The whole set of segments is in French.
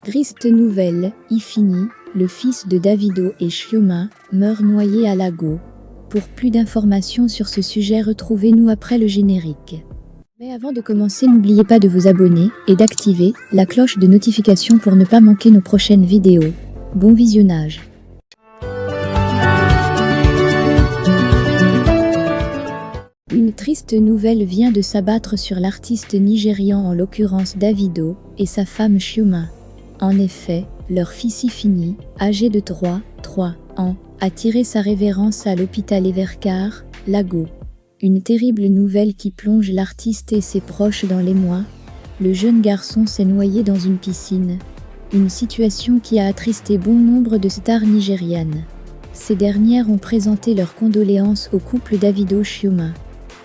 Triste nouvelle, Ifini, le fils de Davido et Chioma, meurt noyé à Lago. Pour plus d'informations sur ce sujet, retrouvez-nous après le générique. Mais avant de commencer, n'oubliez pas de vous abonner et d'activer la cloche de notification pour ne pas manquer nos prochaines vidéos. Bon visionnage. Une triste nouvelle vient de s'abattre sur l'artiste nigérian, en l'occurrence Davido, et sa femme Chioma. En effet, leur fils Ifini, âgé de 3 ans, a tiré sa révérence à l'hôpital Evercar, Lago. Une terrible nouvelle qui plonge l'artiste et ses proches dans l'émoi. Le jeune garçon s'est noyé dans une piscine. Une situation qui a attristé bon nombre de stars nigérianes. Ces dernières ont présenté leurs condoléances au couple Davido-Chioma.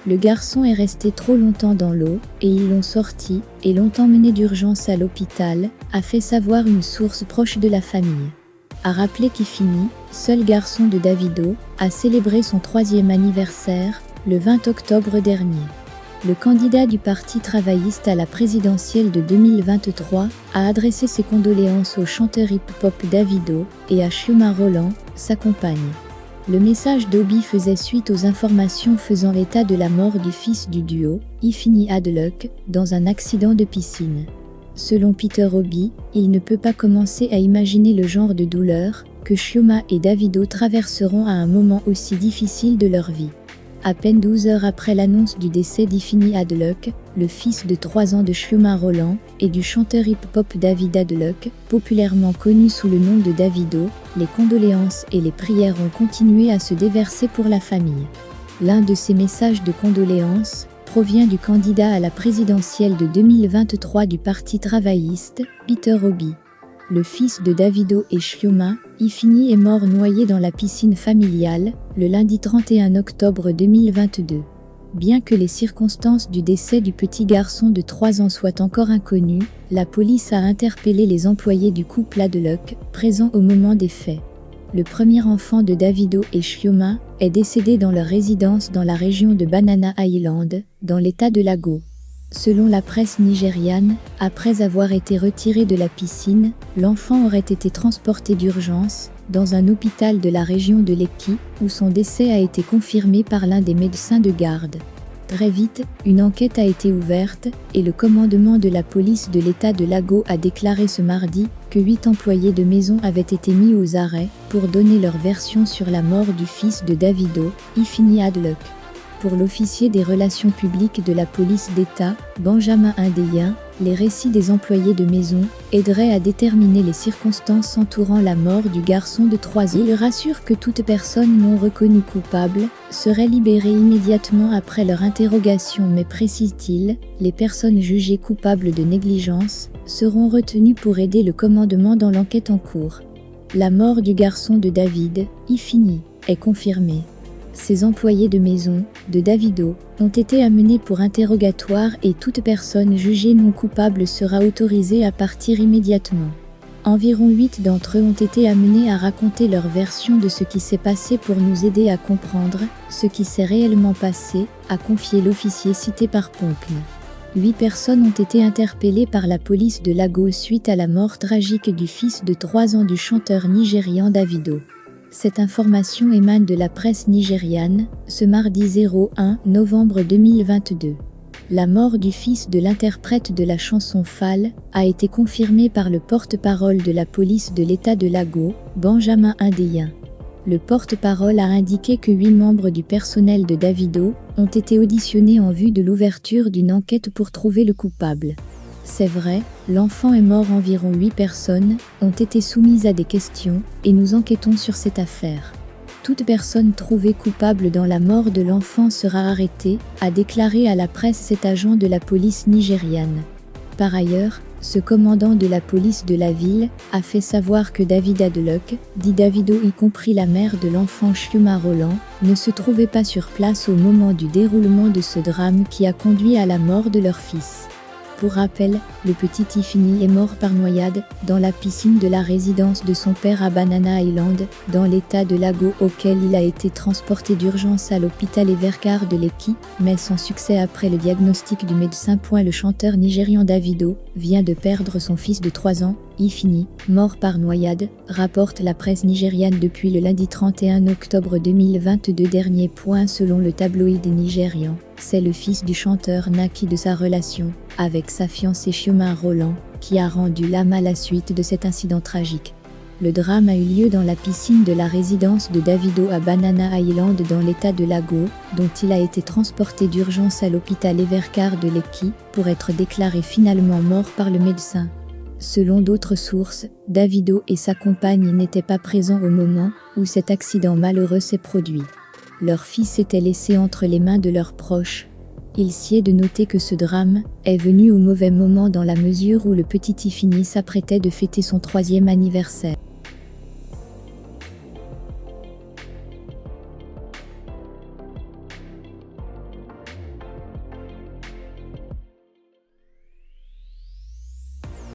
Le garçon est resté trop longtemps dans l'eau, et ils l'ont sorti, et l'ont emmené d'urgence à l'hôpital, a fait savoir une source proche de la famille. A rappelé qu'Ifini, seul garçon de Davido, a célébré son 3e anniversaire, le 20 octobre dernier. Le candidat du Parti travailliste à la présidentielle de 2023 a adressé ses condoléances au chanteur hip-hop Davido et à Chioma Rolland, sa compagne. Le message d'Obi faisait suite aux informations faisant état de la mort du fils du duo, Ifini Adeluck, dans un accident de piscine. Selon Peter Obi, il ne peut pas commencer à imaginer le genre de douleur que Chioma et Davido traverseront à un moment aussi difficile de leur vie. À peine 12 heures après l'annonce du décès d'Ifini Adeluck, le fils de 3 ans de Chioma Rolland et du chanteur hip-hop David Adeluck, populairement connu sous le nom de Davido, les condoléances et les prières ont continué à se déverser pour la famille. L'un de ces messages de condoléances provient du candidat à la présidentielle de 2023 du Parti travailliste, Peter Obi. Le fils de Davido et Chioma, Ifini, est mort noyé dans la piscine familiale, le lundi 31 octobre 2022. Bien que les circonstances du décès du petit garçon de 3 ans soient encore inconnues, la police a interpellé les employés du couple Adeluck, présents au moment des faits. Le premier enfant de Davido et Chioma est décédé dans leur résidence dans la région de Banana Island, dans l'état de Lago. Selon la presse nigériane, après avoir été retiré de la piscine, l'enfant aurait été transporté d'urgence dans un hôpital de la région de Lekki, où son décès a été confirmé par l'un des médecins de garde. Très vite, une enquête a été ouverte, et le commandement de la police de l'état de Lago a déclaré ce mardi que 8 employés de maison avaient été mis aux arrêts pour donner leur version sur la mort du fils de Davido, Ifini Adeluck. Pour l'officier des relations publiques de la police d'État, Benjamin Hundeyin, les récits des employés de maison aideraient à déterminer les circonstances entourant la mort du garçon de 3 ans. Il rassure que toute personne non reconnue coupable serait libérée immédiatement après leur interrogation, mais précise-t-il, les personnes jugées coupables de négligence seront retenues pour aider le commandement dans l'enquête en cours. La mort du garçon de David, Ifini, est confirmée. Ces employés de maison, de Davido, ont été amenés pour interrogatoire et toute personne jugée non coupable sera autorisée à partir immédiatement. Environ 8 d'entre eux ont été amenés à raconter leur version de ce qui s'est passé pour nous aider à comprendre ce qui s'est réellement passé, a confié l'officier cité par Ponkne. 8 personnes ont été interpellées par la police de Lago suite à la mort tragique du fils de 3 ans du chanteur nigérian Davido. Cette information émane de la presse nigériane, ce mardi 01 novembre 2022. La mort du fils de l'interprète de la chanson Fall a été confirmée par le porte-parole de la police de l'état de Lago, Benjamin Hundeyin. Le porte-parole a indiqué que 8 membres du personnel de Davido ont été auditionnés en vue de l'ouverture d'une enquête pour trouver le coupable. C'est vrai, l'enfant est mort, environ 8 personnes ont été soumises à des questions, et nous enquêtons sur cette affaire. Toute personne trouvée coupable dans la mort de l'enfant sera arrêtée, a déclaré à la presse cet agent de la police nigériane. Par ailleurs, ce commandant de la police de la ville a fait savoir que David Adeluck, dit Davido, y compris la mère de l'enfant Chioma Rolland, ne se trouvait pas sur place au moment du déroulement de ce drame qui a conduit à la mort de leur fils. Pour rappel, le petit Tiffany est mort par noyade dans la piscine de la résidence de son père à Banana Island, dans l'état de Lago, auquel il a été transporté d'urgence à l'hôpital Evercare de Lekki, mais sans succès après le diagnostic du médecin. Le chanteur nigérian Davido vient de perdre son fils de 3 ans, Ifeanyi, mort par noyade, rapporte la presse nigériane depuis le lundi 31 octobre 2022 dernier. Selon le tabloïd nigérian, c'est le fils du chanteur naquit de sa relation avec sa fiancée Chioma Roland, qui a rendu l'âme à la suite de cet incident tragique. Le drame a eu lieu dans la piscine de la résidence de Davido à Banana Island dans l'état de Lago, dont il a été transporté d'urgence à l'hôpital Evercare de Lekki pour être déclaré finalement mort par le médecin. Selon d'autres sources, Davido et sa compagne n'étaient pas présents au moment où cet accident malheureux s'est produit. Leur fils était laissé entre les mains de leurs proches. Il s'y est de noter que ce drame est venu au mauvais moment dans la mesure où le petit Ifeanyi s'apprêtait de fêter son 3e anniversaire.